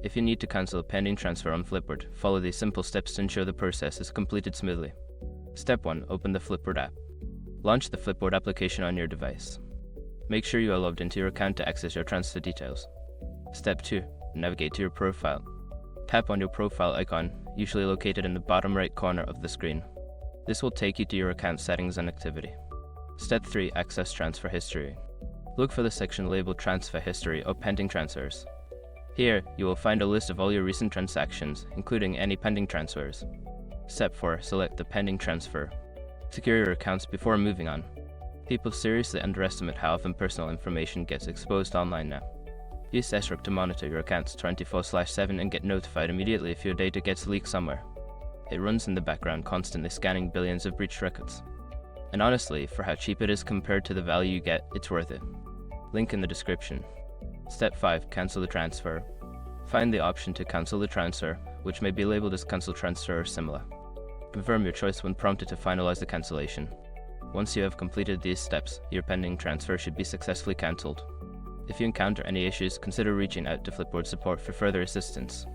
If you need to cancel a pending transfer on Flipboard, follow these simple steps to ensure the process is completed smoothly. Step 1. Open the Flipboard app. Launch the Flipboard application on your device. Make sure you are logged into your account to access your transfer details. Step 2. Navigate to your profile. Tap on your profile icon, usually located in the bottom right corner of the screen. This will take you to your account settings and activity. Step 3. Access transfer history. Look for the section labeled Transfer History or Pending Transfers. Here, you will find a list of all your recent transactions, including any pending transfers. Step 4. Select the pending transfer. Secure your accounts before moving on. People seriously underestimate how often personal information gets exposed online now. Use Sesric to monitor your accounts 24/7 and get notified immediately if your data gets leaked somewhere. It runs in the background, constantly scanning billions of breached records. And honestly, for how cheap it is compared to the value you get, it's worth it. Link in the description. Step 5. Cancel the transfer. Find the option to cancel the transfer, which may be labeled as cancel transfer or similar. Confirm your choice when prompted to finalize the cancellation. Once you have completed these steps, your pending transfer should be successfully cancelled. If you encounter any issues, consider reaching out to Flipboard support for further assistance.